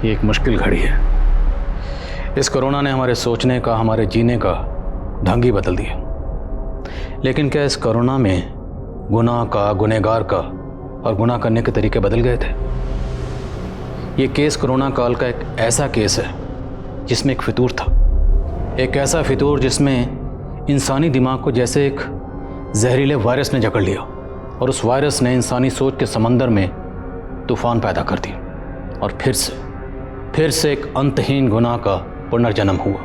ये एक मुश्किल घड़ी है। इस कोरोना ने हमारे सोचने का, हमारे जीने का ढंग ही बदल दिया। लेकिन क्या इस कोरोना में गुनाह का, गुनहगार का और गुनाह करने के तरीके बदल गए थे? ये केस कोरोना काल का एक ऐसा केस है जिसमें एक फितूर था, एक ऐसा फितूर जिसमें इंसानी दिमाग को जैसे एक जहरीले वायरस ने जकड़ लिया और उस वायरस ने इंसानी सोच के समंदर में तूफान पैदा कर दी और फिर से एक अंतहीन गुनाह का पुनर्जन्म हुआ।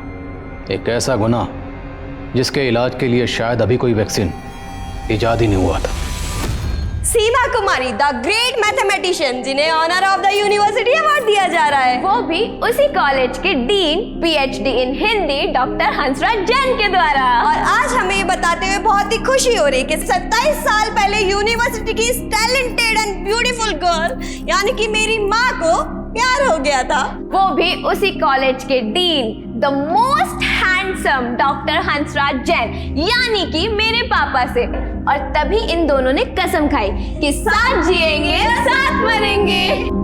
एक ऐसा गुनाह जिसके इलाज के लिए शायद अभी कोई वैक्सीन इजाद ही नहीं हुआ था। Seema Kumari, the great mathematician, जिन्हें honour of the university award दिया जा रहा है, वो भी उसी कॉलेज के dean, PhD in Hindi, doctor Hansraj Jain के द्वारा। और आज हमें ये बताते हुए बहुत ही खुशी हो रही है कि 27 साल पहले यूनिवर्सिटी की इस टैलेंटेड एंड ब्यूटीफुल गर्ल यानी कि मेरी माँ को प्यार हो गया था। वो भी उसी कॉलेज के dean, the most handsome doctor Hansraj Jain यानी कि मेरे पापा से। और तभी इन दोनों ने कसम खाई कि साथ जिएंगे, साथ मरेंगे।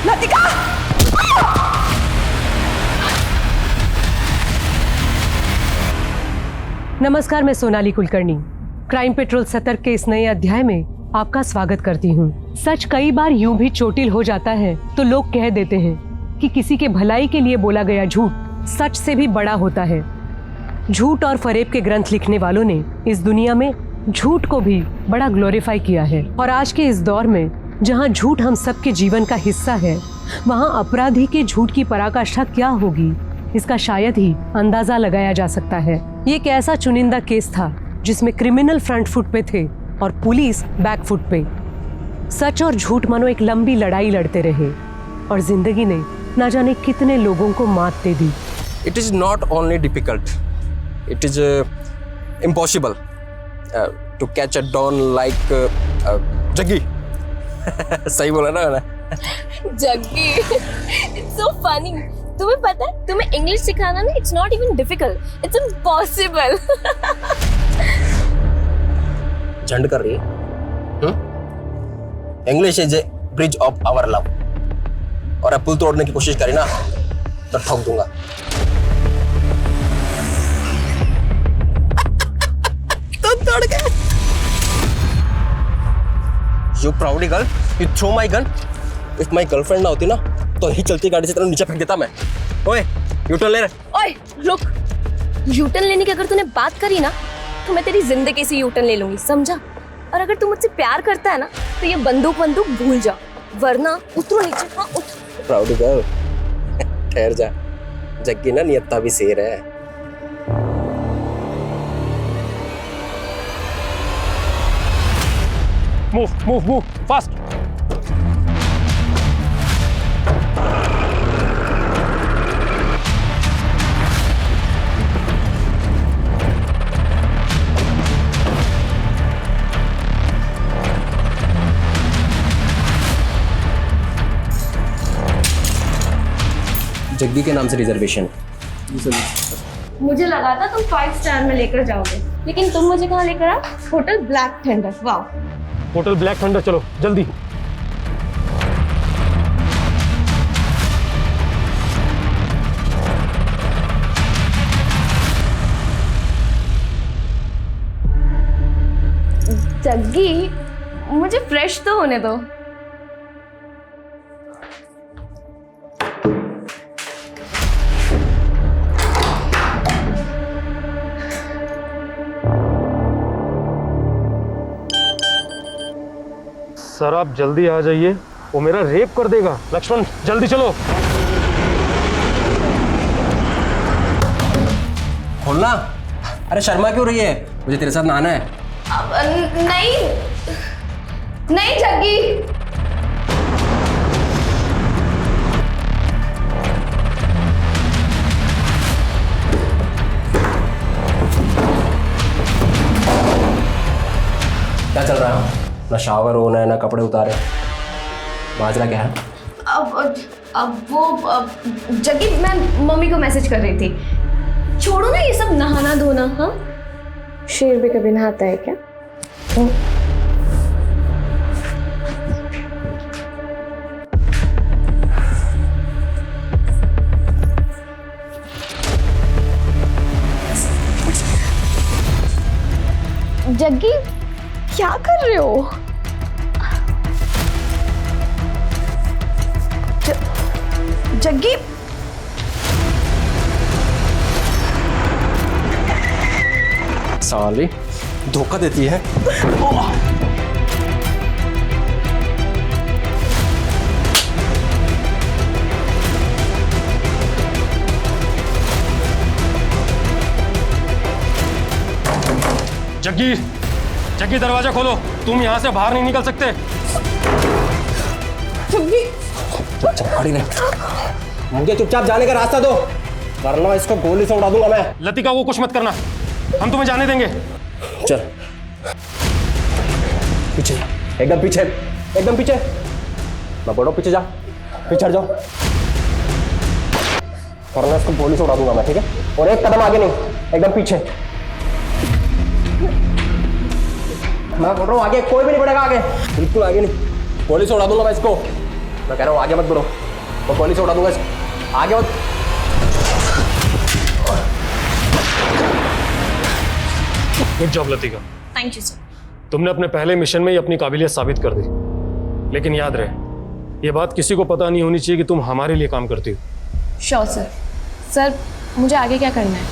लतिका! नमस्कार, मैं सोनाली कुलकर्णी क्राइम पेट्रोल सतर्क के इस नए अध्याय में आपका स्वागत करती हूँ। सच कई बार यूं भी चोटिल हो जाता है तो लोग कह देते हैं कि किसी के भलाई के लिए बोला गया झूठ सच से भी बड़ा होता है। झूठ और फरेब के ग्रंथ लिखने वालों ने इस दुनिया में झूठ को भी बड़ा ग्लोरीफाई किया है। और आज के इस दौर में जहाँ झूठ हम सबके जीवन का हिस्सा है, वहाँ अपराधी के झूठ की पराकाष्ठा क्या होगी, इसका शायद ही अंदाजा लगाया जा सकता है। ये एक ऐसा चुनिंदा केस था जिसमें क्रिमिनल फ्रंट फुट पे थे और पुलिस बैक फुट पे। सच और झूठ मानो एक लंबी लड़ाई लड़ते रहे और जिंदगी ने ना जाने कितने लोगों को मात दे दी। It is not only difficult, it is impossible to catch a don like Jaggi. सही बोला ना मैंने? Jaggi, it's so funny. तुम्हें पता है, तुम्हें इंग्लिश सिखाना ना, it's not even difficult, it's impossible. झंड कर रही है? English is a bridge of our love. और अब पुल तोड़ने की कोशिश करी ना तो ठोक दूंगा। तो तोड़ गए। You proudly girl, you throw my gun. If my girlfriend ना होती ना तो ही चलती गाड़ी से तेरे नीचे फेंक देता मैं। ओए, यूटर्न ले रहे। ओए, रुक। यूटर्न लेने की अगर तूने बात करी ना तो मैं तेरी जिंदगी से यूटर्न ले लूंगी, समझा? और अगर तू मुझसे प्यार करता है ना तो ये बंदूक भूल जा, वरना उतरो नीचे। हाँ, उतर। प्राउडी गर्ल, ठहर जा। जग्गी ना नियत्ता भी शेर है। Move, fast. जग्गी के नाम से रिजर्वेशन। मुझे लगा था तुम 5 स्टार में लेकर जाओगे, लेकिन तुम मुझे कहाँ लेकर आओ? Hotel black thunder. वाह, होटल ब्लैक थंडर, चलो जल्दी। जग्गी, मुझे फ्रेश तो होने दो। सर आप जल्दी आ जाइए, वो मेरा रेप कर देगा। लक्ष्मण जल्दी चलो। खोलना। अरे शर्मा क्यों रही है? मुझे तेरे साथ नहाना है। नहीं, नहीं जग्गी, क्या चल रहा है? ना शावर होना है ना कपड़े उतारे, माजरा क्या है? जग्गी मैं मम्मी को मैसेज कर रही थी। छोड़ो ना ये सब नहाना धोना। हाँ, शेर भी कभी नहाता है क्या? जग्गी क्या कर रहे हो? जग्गी साली धोखा देती है। जग्गी, जग्गी दरवाजा खोलो, तुम यहाँ से बाहर नहीं निकल सकते। खड़ी रहे, मुझे चुपचाप जाने का रास्ता दो, वरना इसको गोली से उड़ा दूंगा मैं। लतिका को कुछ मत करना, हम तुम्हें जाने देंगे। चल पीछे, एकदम पीछे, एकदम पीछे। मैं बोलो पीछे जा, पीछे हट जाओ, वरना इसको गोली से उड़ा दूंगा मैं, ठीक है? और एक कदम आगे नहीं, एकदम पीछे। मैं बोल रहा हूँ आगे कोई भी नहीं बढ़ेगा, आगे बिल्कुल आगे नहीं, गोली से उड़ा दूंगा मैं इसको। मैं कह रहा हूँ आगे मत बढ़ो, मैं गोली से उड़ा दूंगा इसको, आगे मत। Good job Latika, thank you sir. तुमने अपने पहले मिशन में ही अपनी काबिलियत साबित कर दी। लेकिन याद रहे, ये बात किसी को पता नहीं होनी चाहिए कि तुम हमारे लिए काम करती हो। Sure sir. सर मुझे आगे क्या करना है?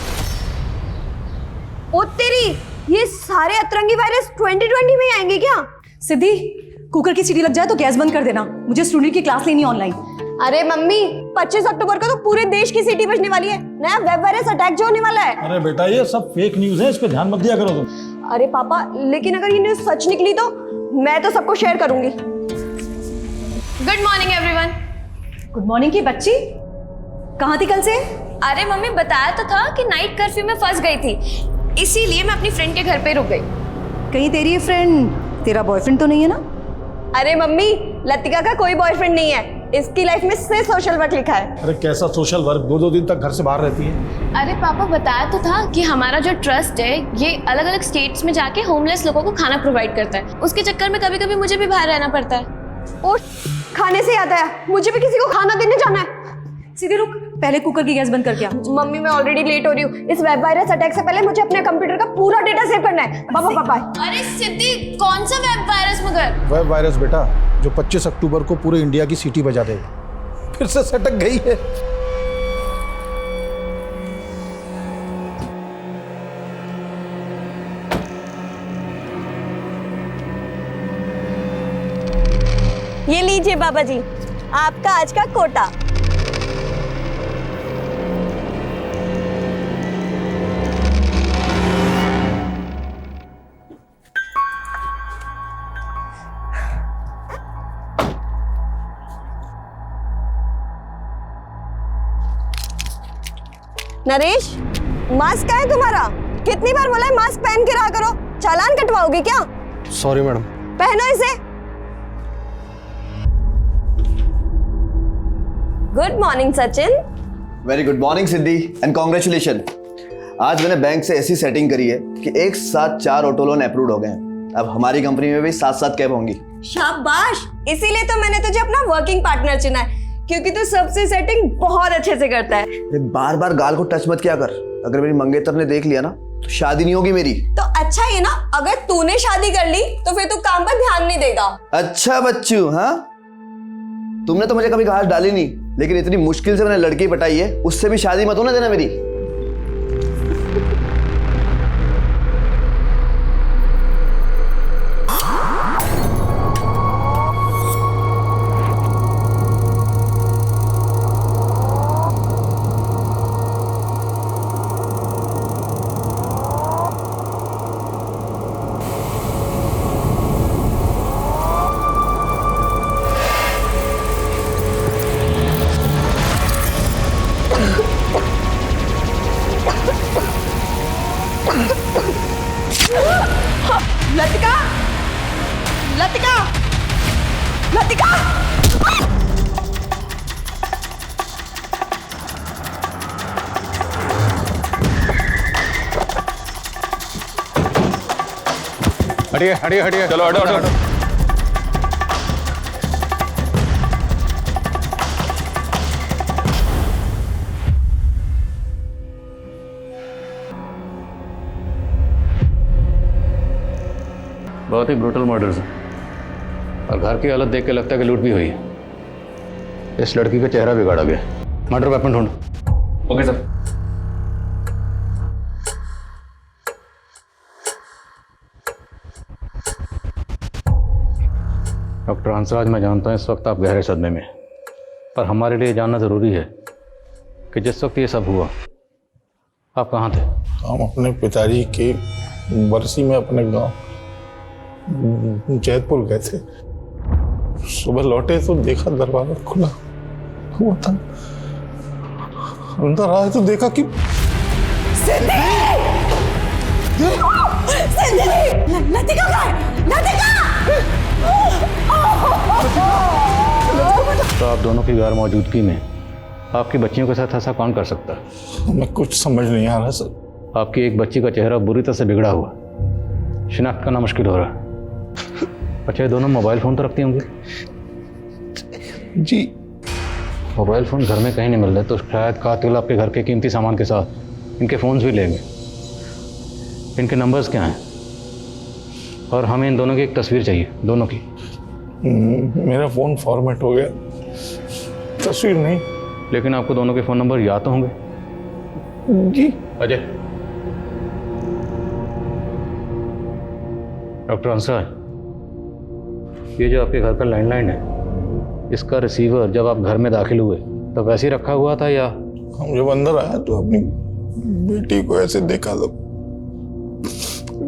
ओ तेरी, ये सारे अतरंगी वायरस 2020 में ही आएंगे क्या? सिद्धि, कुकर की सीटी लग जाए तो गैस बंद कर देना, मुझे स्टूडेंट की क्लास लेनी ऑनलाइन। अरे मम्मी, 25 अक्टूबर को तो पूरे देश की सीटी बजने वाली है, नया वेब वायरस अटैक जो होने वाला है। अरे बेटा ये सब फेक न्यूज़ है, इस पे ध्यान मत दिया करो तुम। अरे पापा, लेकिन अगर ये न्यूज़ सच निकली तो मैं तो सबको शेयर करूंगी। Good morning everyone. Good morning की बच्ची, कहाँ थी कल से? अरे मम्मी बताया तो था कि नाइट कर्फ्यू में फंस गई थी, इसीलिए मैं अपनी फ्रेंड के घर पे रुक गई। कहीं तेरी ये फ्रेंड तेरा बॉयफ्रेंड तो नहीं है ना? अरे मम्मी, लतिका का कोई बॉयफ्रेंड नहीं है, इसकी लाइफ में सिर्फ सोशल वर्क लिखा है। अरे कैसा सोशल वर्क, 2-2 दिन तक घर से बाहर रहती है। अरे पापा बताया तो था कि हमारा जो ट्रस्ट है ये अलग अलग स्टेट्स में जाके होमलेस लोगों को खाना प्रोवाइड करता है, उसके चक्कर में कभी कभी मुझे भी बाहर रहना पड़ता है। ओ, खाने से याद आया, मुझे भी किसी को खाना देने जाना है। सीधे रुक, पहले कुकर की गैस बंद करके आ। मम्मी मैं ऑलरेडी लेट हो रही हूँ, इस वेब वायरस अटैक से पहले मुझे अपने कंप्यूटर का पूरा डेटा सेव करना है। पापा पापा। अरे सिद्धि, कौन सा वेब वायरस मगर? वेब वायरस बेटा, जो 25 अक्टूबर को पूरे इंडिया की सीटी बजा देगा। फिर से सटक गई है। ये लीजिए बाबा जी, आपका आज का कोटा। नरेश, मास्क कहाँ है तुम्हारा? कितनी बार बोला है मास्क पहन के रहा करो, चालान कटवाओगे क्या? Sorry madam. पहनो इसे। Good morning Sachin. Very good morning Siddhi and congratulation. आज मैंने बैंक से ऐसी सेटिंग करी है कि एक साथ 4 ऑटो लोन अप्रूव हो गए हैं। अब हमारी कंपनी में भी 7-7 कैब होंगी। शाबाश, इसीलिए तो मैंने तुझे अपना वर्किंग पार्टनर चुना है, क्योंकि तू सबसे सेटिंग बहुत अच्छे से करता है। बार बार गाल को टच मत किया कर, अगर मेरी मंगेतर ने देख लिया ना तो शादी नहीं होगी मेरी। तो अच्छा ये ना, अगर तूने शादी कर ली तो फिर तू काम पर ध्यान नहीं देगा। अच्छा बच्चू, हाँ तुमने तो मुझे कभी घास डाली नहीं, लेकिन इतनी मुश्किल से मैंने लड़की पटाई है, उससे भी शादी मत होने देना मेरी। लतिका, लतिका, लतिका। हटिए हटिए हटिए, चलो हटो हटो। बहुत ही ब्रूटल मर्डर्स हैं और घर की हालत देख के लगता है कि लूट भी हुई है। इस लड़की का चेहरा बिगाड़ा गया। मर्डर वेपन ढूंढो। Okay sir. डॉक्टर हंसराज, मैं जानता हूँ इस वक्त आप गहरे सदमे में, पर हमारे लिए जानना ज़रूरी है कि जिस वक्त ये सब हुआ आप कहाँ थे? हम अपने पिताजी के बरसी में अपने गांव जैतपुर गए थे। सुबह लौटे तो देखा दरवाजा खुला हुआ था। अंदर आए तो देखा कि लतिका कहाँ है? लतिका! तो आप दोनों की गैर मौजूदगी में आपकी बच्चियों के साथ ऐसा कौन कर सकता है? हमें कुछ समझ नहीं आ रहा सर। आपकी एक बच्ची का चेहरा बुरी तरह से बिगड़ा हुआ, शिनाख्त करना मुश्किल हो रहा है। अच्छा, ये दोनों मोबाइल फ़ोन तो रखती होंगी? जी। मोबाइल फ़ोन घर में कहीं नहीं मिल रहे, तो शायद कातिल आपके घर के कीमती सामान के साथ इनके फ़ोन्स भी लेंगे। इनके नंबर्स क्या हैं? और हमें इन दोनों की एक तस्वीर चाहिए, दोनों की। मेरा फ़ोन फॉर्मेट हो गया, तस्वीर नहीं। लेकिन आपको दोनों के फ़ोन नंबर याद तो होंगे? जी। अजय, डॉक्टर हंसराज, ये जो आपके घर का लैंडलाइन है, इसका रिसीवर जब आप घर में दाखिल हुए तो वैसे ही रखा हुआ था या? हम जब अंदर आए तो अपनी बेटी को ऐसे देखा तो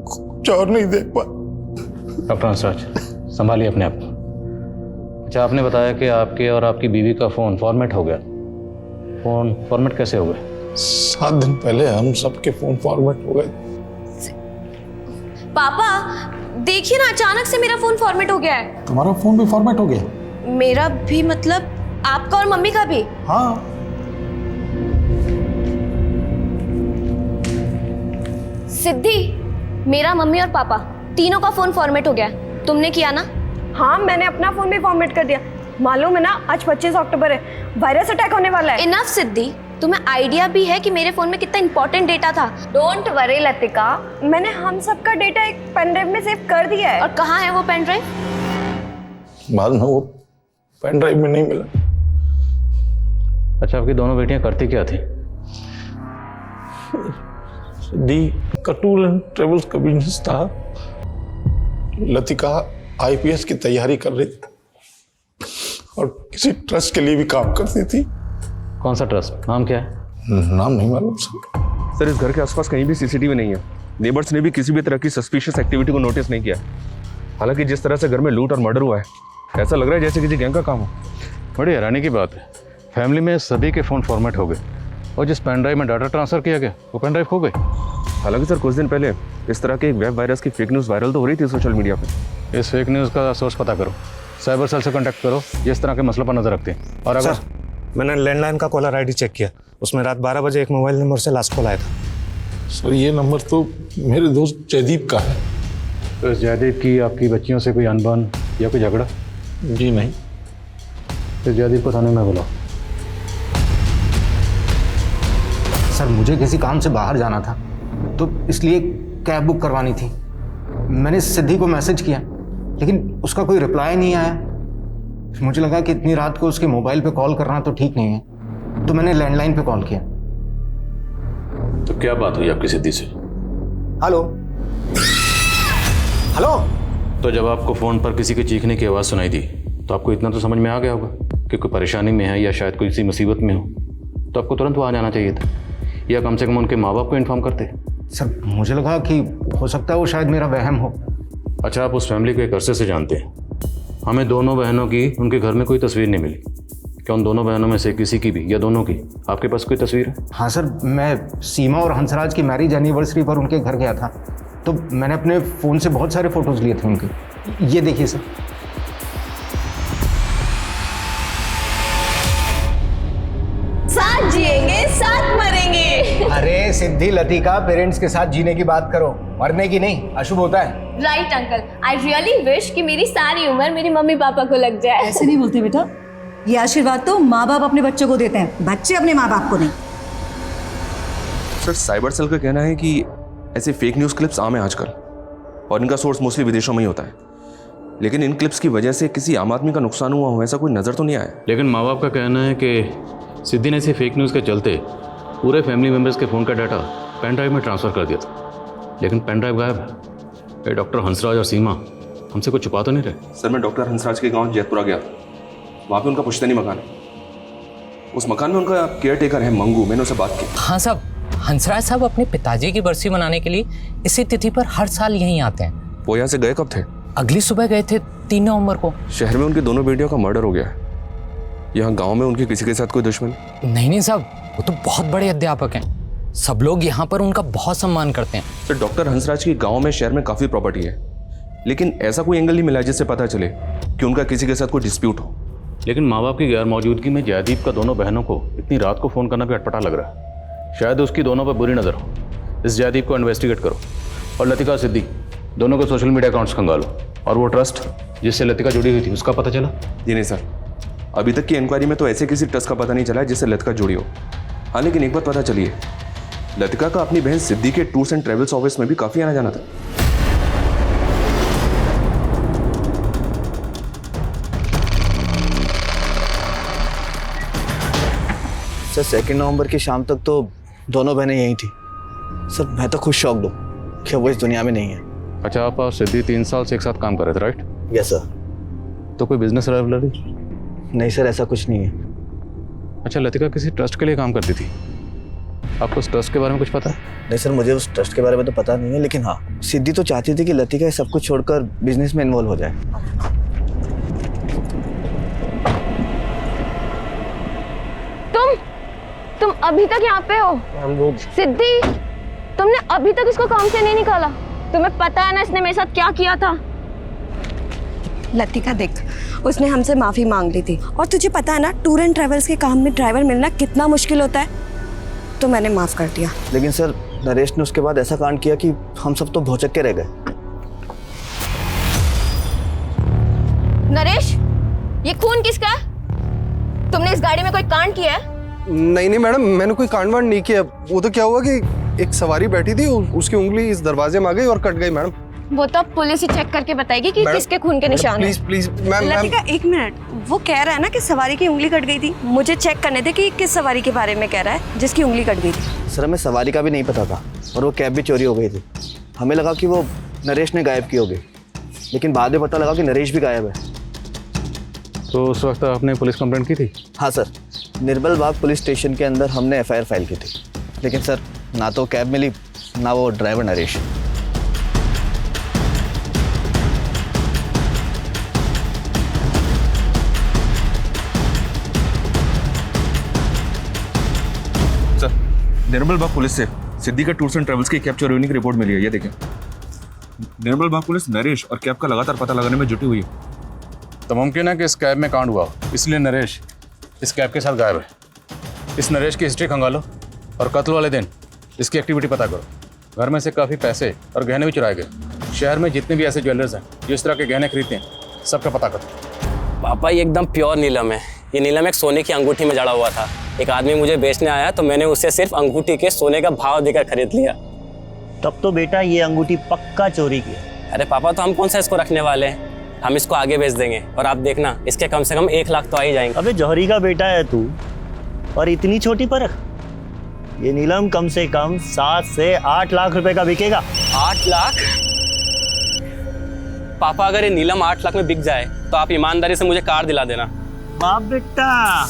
कुछ और नहीं देख पा। डॉक्टर हंसराज, संभालिए अपने आप को। अच्छा, आपने बताया कि आपके और आपकी बीवी का फ़ोन फॉर्मेट हो गया। फ़ोन फॉर्मेट कैसे हो गए? 7 दिन पहले हम सबके फ़ोन फॉर्मेट हो गए। पापा देखिए ना, अचानक से मेरा फोन फॉर्मेट हो गया है। तुम्हारा फ़ोन भी फॉर्मेट हो गया? मेरा भी मतलब आपका और मम्मी का भी? हाँ। सिद्धि, मेरा, मम्मी और पापा तीनों का फोन फॉर्मेट हो गया। तुमने किया ना? हाँ, मैंने अपना फोन भी फॉर्मेट कर दिया। मालूम है ना, आज 25 अक्टूबर है, वायरस अटैक होने वाला है। इनफ सिद्धि, तुम्हें आइडिया भी है कि मेरे फोन में कितना इंपॉर्टेंट डेटा था। डोंट वरी लतिका, मैंने हम सबका डेटा एक पेन ड्राइव में सेव कर दिया है। और कहाँ है वो पेन ड्राइव? बाद में वो पेन ड्राइव में नहीं मिला। अच्छा, आपकी दोनों बेटियां करती क्या थी? दी का टूर एंड ट्रेवल्स का बिजनेस था। लतिका आईपीएस की तैयारी कर रही थी और किसी ट्रस्ट के लिए भी काम करती थी। कौन सा ट्रस्ट? नाम क्या है? नाम नहीं मालूम सर। सर, इस घर के आसपास कहीं भी सीसीटीवी नहीं है। नेबर्स ने भी किसी भी तरह की सस्पिशियस एक्टिविटी को नोटिस नहीं किया। हालांकि जिस तरह से घर में लूट और मर्डर हुआ है, ऐसा लग रहा है जैसे किसी गैंग का काम हो। बड़ी हैरानी की बात है, फैमिली में सभी के फ़ोन फॉर्मेट हो गए और जिस पेन ड्राइव में डाटा ट्रांसफ़र किया गया वो पेन ड्राइव खो गई। हालांकि सर, कुछ दिन पहले इस तरह के एक वेब वायरस की फेक न्यूज़ वायरल तो हो रही थी सोशल मीडिया पे। इस फेक न्यूज़ का सोर्स पता करो, साइबर सेल से कॉन्टैक्ट करो, जिस तरह के मसलों पर नज़र रखते हैं। और अगर मैंने लैंडलाइन का कॉलर आईडी चेक किया, उसमें रात 12 बजे एक मोबाइल नंबर से लास्ट कॉल आया था। सर, ये नंबर तो मेरे दोस्त जयदीप का है। तो इस जयदीप की आपकी बच्चियों से कोई अनबन या कोई झगड़ा? जी नहीं। इस जयदीप को थाने में बुलाओ। सर, मुझे किसी काम से बाहर जाना था तो इसलिए कैब बुक करवानी थी। मैंने सिद्धि को मैसेज किया लेकिन उसका कोई रिप्लाई नहीं आया। मुझे लगा कि इतनी रात को उसके मोबाइल पे कॉल करना तो ठीक नहीं है, तो मैंने लैंडलाइन पे कॉल किया। तो क्या बात हुई आपकी सिद्धि से? Hello hello. तो जब आपको फ़ोन पर किसी के चीखने की आवाज़ सुनाई दी तो आपको इतना तो समझ में आ गया होगा कि कोई परेशानी में है या शायद कोई किसी मुसीबत में हो, तो आपको तुरंत वहाँ जाना चाहिए था, या कम से कम उनके माँ बाप को इन्फॉर्म करते। सर, मुझे लगा कि हो सकता है वो शायद मेरा वहम हो। अच्छा, आप उस फैमिली को एक अरसे से जानते हैं। हमें दोनों बहनों की उनके घर में कोई तस्वीर नहीं मिली। क्या उन दोनों बहनों में से किसी की भी या दोनों की आपके पास कोई तस्वीर है? हाँ सर, मैं सीमा और हंसराज की मैरिज एनिवर्सरी पर उनके घर गया था। तो मैंने अपने फ़ोन से बहुत सारे फ़ोटोज़ लिए थे उनके। ये देखिए सर। साथ जिएंगे साथ मरेंगे। अरे सिद्धि लतिका, पेरेंट्स के साथ जीने की बात करो, मरने की नहीं, अशुभ होता है। Right uncle, I really wish कि मेरी सारी उम्र मेरी मम्मी पापा को लग जाए। ऐसे नहीं बोलते बेटा, ये आशीर्वाद तो माँ बाप अपने बच्चों को देते हैं, बच्चे अपने माँ बाप को नहीं। सर साइबर सेल का कहना है कि ऐसे फेक न्यूज़ क्लिप्स आम है आजकल और इनका सोर्स मोस्टली विदेशों में ही होता है, लेकिन इन क्लिप्स की वजह से किसी आम आदमी का नुकसान हुआ हो ऐसा कोई नज़र तो नहीं आया। लेकिन माँ बाप का कहना है कि सिद्धि ने इसे फेक न्यूज़ के चलते पूरे फैमिली मेम्बर्स के फ़ोन का डाटा पेन ड्राइव में ट्रांसफ़र कर दिया था, लेकिन पेन ड्राइव गायब है। ये डॉक्टर हंसराज और सीमा हमसे कुछ छुपा तो नहीं रहे। सर मैं डॉक्टर हंसराज के गांव जैतपुरा गया था, वहाँ पे उनका पुश्तैनी मकान है। उस मकान में उनका केयर टेकर है मंगू, मैंने उससे बात की। हाँ साहब, हंसराज साहब अपने पिताजी की बरसी मनाने के लिए इसी तिथि पर हर साल यहीं आते हैं। वो यहाँ से गए कब थे? अगली सुबह गए थे 3 नवंबर को। शहर में उनकी दोनों बेटियों का मर्डर हो गया है। यहाँ गांव में उनकी किसी के साथ कोई दुश्मनी? नहीं साहब, वो तो बहुत बड़े अध्यापक हैं, सब लोग यहाँ पर उनका बहुत सम्मान करते हैं। सर डॉक्टर हंसराज की गाँव में शहर में काफ़ी प्रॉपर्टी है, लेकिन ऐसा कोई एंगल नहीं मिला जिससे पता चले कि उनका किसी के साथ कोई डिस्प्यूट हो। लेकिन माँ बाप की गैर मौजूदगी में जयदीप का दोनों बहनों को इतनी रात को फ़ोन करना भी अटपटा लग रहा है। शायद उसकी दोनों पर बुरी नज़र हो। इस जयदीप को इन्वेस्टिगेट करो और लतिका सिद्धि दोनों को सोशल मीडिया अकाउंट्स खंगालो, और वो ट्रस्ट जिससे लतिका जुड़ी हुई थी उसका पता चला? जी नहीं सर, अभी तक की इंक्वायरी में तो ऐसे किसी ट्रस्ट का पता नहीं चला है जिससे लतिका जुड़ी हो। हाँ लेकिन एक बात पता चली है, लतिका का अपनी बहन सिद्धि के टूर्स एंड ट्रेवल्स ऑफिस में भी काफ़ी आना जाना था। सर 2 नवंबर की शाम तक तो दोनों बहनें यहीं थी। सर मैं तो खुद शॉक्ड हूँ कि वो इस दुनिया में नहीं है। अच्छा, आप और सिद्धि 3 साल से एक साथ काम कर रहे थे, राइट? Yes sir. तो कोई बिजनेस राइवलरी? नहीं सर, ऐसा कुछ नहीं है। अच्छा, लतिका किसी ट्रस्ट के लिए काम करती थी, आपको उस ट्रस्ट के बारे में कुछ पता है? नहीं सर, मुझे उस ट्रस्ट के बारे में तो पता नहीं है, लेकिन हाँ सिद्धि तो चाहती थी कि लतिका सब कुछ छोड़कर बिजनेस में इन्वॉल्व हो जाए। तुम अभी तक यहाँ पे हो? सिद्धि, तुमने अभी तक इसको काम से नहीं निकाला? तुम्हें पता है ना इसने मेरे साथ क्या किया था? लतिका देख, उसने हमसे माफी मांग ली थी, और तुझे पता है ना टूर एंड ट्रेवल्स के काम में ड्राइवर मिलना कितना मुश्किल होता है, तो मैंने माफ कर दिया। लेकिन सर नरेश ने उसके बाद ऐसा कांड किया कि हम सब तो भौचक्के रह गए। नरेश, ये खून किसका है? तुमने इस गाड़ी में कोई कांड किया है? नहीं मैडम, मैंने कोई कांड वांड नहीं किया। वो तो क्या हुआ कि एक सवारी बैठी थी, उसकी उंगली इस दरवाजे में आ गई और कट गई मैडम। वो तो पुलिस ही चेक करके बताएगी कि किसके खून के निशान हैं। Please ma'am. लतिका 1 मिनट, वो कह रहा है ना कि सवारी की उंगली कट गई थी। मुझे चेक करने दे कि किस सवारी के बारे में कह रहा है जिसकी उंगली कट गई थी। सर हमें सवारी का भी नहीं पता था, और वो कैब भी चोरी हो गई थी। हमें लगा कि वो नरेश ने गायब की होगी, लेकिन बाद में पता लगा कि नरेश भी गायब है। तो उस वक्त आपने पुलिस कंप्लेंट की थी? हाँ सर, निर्मल बाग पुलिस स्टेशन के अंदर हमने FIR फाइल की थी, लेकिन सर ना तो कैब मिली ना वो ड्राइवर नरेश। सर निर्मल बाग पुलिस से सिद्धि का टूर्स एंड ट्रेवल्स की कैब चोरी होने की रिपोर्ट मिली है, ये देखें। निर्मल बाग पुलिस नरेश और कैब का लगातार पता लगाने में जुटी हुई है। तो मुमकिन है कि इस कैब में कांड हुआ, इसलिए नरेश इस कैब के साथ गायब है। इस नरेश की हिस्ट्री खंगालो और कत्ल वाले दिन इसकी एक्टिविटी पता करो। घर में से काफ़ी पैसे और गहने भी चुराए गए। शहर में जितने भी ऐसे ज्वेलर्स हैं जो इस तरह के गहने खरीदते हैं, सबका पता करो। पापा ये एकदम प्योर नीलम है। ये नीलम एक सोने की अंगूठी में जड़ा हुआ था। एक आदमी मुझे बेचने आया तो मैंने उसे सिर्फ अंगूठी के सोने का भाव देकर खरीद लिया। तब तो बेटा ये अंगूठी पक्का चोरी की है। अरे पापा, तो हम कौन सा इसको रखने वाले हैं, हम इसको आगे बेच देंगे और आप देखना इसके कम से कम 1 लाख तो आ ही जाएंगे। अबे जौहरी का बेटा है तू, और इतनी छोटी परख। ये नीलम कम से कम 7 से 8 लाख रुपए का बिकेगा। 8 लाख? पापा अगर ये नीलम 8 लाख में बिक जाए तो आप ईमानदारी से मुझे कार दिला देना। बाप बेटा,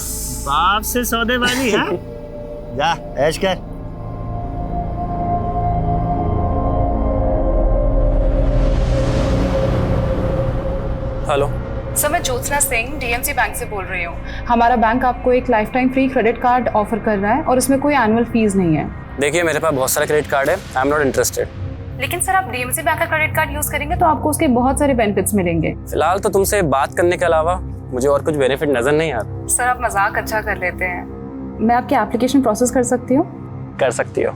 बाप से सौदेबाजी है। जा ऐश कर। हेलो सर, मैं ज्योत्सना सिंह DMC बैंक से बोल रही हूँ। हमारा बैंक आपको एक life time free credit card offer कर रहा है और इसमें कोई एनुअल फीस नहीं है। देखिए, मेरे पास बहुत सारे क्रेडिट कार्ड है, आई एम नॉट इंटरेस्टेड। लेकिन सर आप डीएमसी बैंक का क्रेडिट कार्ड यूज करेंगे तो आपको उसके बहुत सारे बेनिफिट्स मिलेंगे। फिलहाल तो तुमसे बात करने के अलावा मुझे और कुछ बेनिफिट नजर नहीं आता। सर आप मजाक अच्छा कर लेते हैं। मैं आपकी एप्लीकेशन प्रोसेस कर सकती हूँ? कर सकती हो।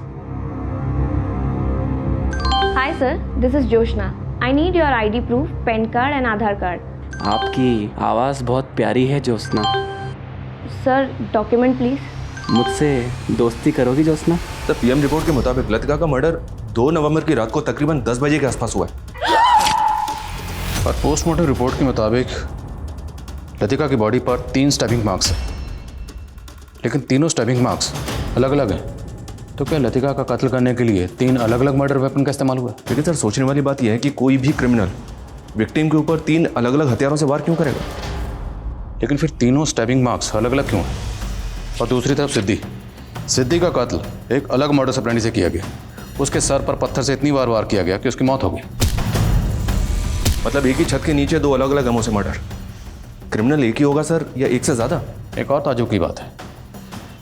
Hi sir, this is Joshna. I need your ID proof, pan card and Aadhaar card. आपकी आवाज़ बहुत प्यारी है जोशना। Sir document please. मुझसे दोस्ती करोगी जोशना? सर पीएम रिपोर्ट के मुताबिक लतिका का मर्डर 2 नवंबर की रात को तकरीबन 10 बजे के आसपास हुआ है। और पोस्टमार्टम रिपोर्ट के मुताबिक लतिका की बॉडी पर 3 स्टैबिंग मार्क्स हैं, लेकिन तीनों स्टैबिंग मार्क्स अलग अलग हैं। तो क्या लतिका का कत्ल करने के लिए 3 अलग अलग मर्डर वेपन का इस्तेमाल हुआ? लेकिन सर सोचने वाली बात यह है कि कोई भी क्रिमिनल विक्टिम के ऊपर 3 अलग अलग हथियारों से वार क्यों करेगा? लेकिन फिर तीनों स्टैबिंग मार्क्स अलग अलग क्यों हैं? और दूसरी तरफ सिद्धि का कत्ल एक अलग मर्डर ऑपरेंडी से किया गया। उसके सर पर पत्थर से इतनी बार वार किया गया कि उसकी मौत हो गई। मतलब एक ही छत के नीचे 2 अलग अलग एमओ से मर्डर। क्रिमिनल एक ही होगा सर या एक से ज़्यादा? एक और ताज्जुब की बात है,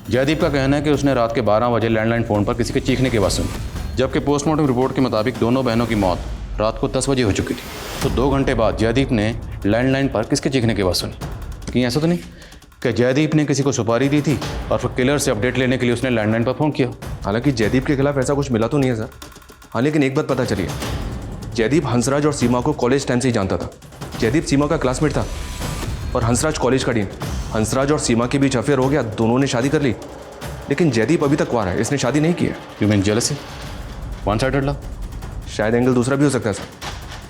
जयदीप का कहना है कि उसने रात के 12 बजे लैंडलाइन फ़ोन पर किसी के चीखने की आवाज़ सुनी, जबकि पोस्टमार्टम रिपोर्ट के मुताबिक दोनों बहनों की मौत रात को 10 बजे हो चुकी थी। तो 2 घंटे बाद जयदीप ने लैंडलाइन पर किसके चीखने की आवाज़ सुनी? कहीं ऐसा तो नहीं कि जयदीप ने किसी को सुपारी दी थी और फिर किलर से अपडेट लेने के लिए उसने लैंडलाइन पर फ़ोन किया? हालांकि जयदीप के खिलाफ ऐसा कुछ मिला तो नहीं है सर। हाँ, लेकिन एक बात पता चली है, जयदीप हंसराज और सीमा को कॉलेज टाइम से ही जानता था। जयदीप सीमा का क्लासमेट था और हंसराज कॉलेज का डीन। हंसराज और सीमा के बीच अफेयर हो गया, दोनों ने शादी कर ली, लेकिन जयदीप अभी तक कुंवारा है, इसने शादी नहीं की है। You mean jealousy? One sided love? शायद एंगल दूसरा भी हो सकता है सर,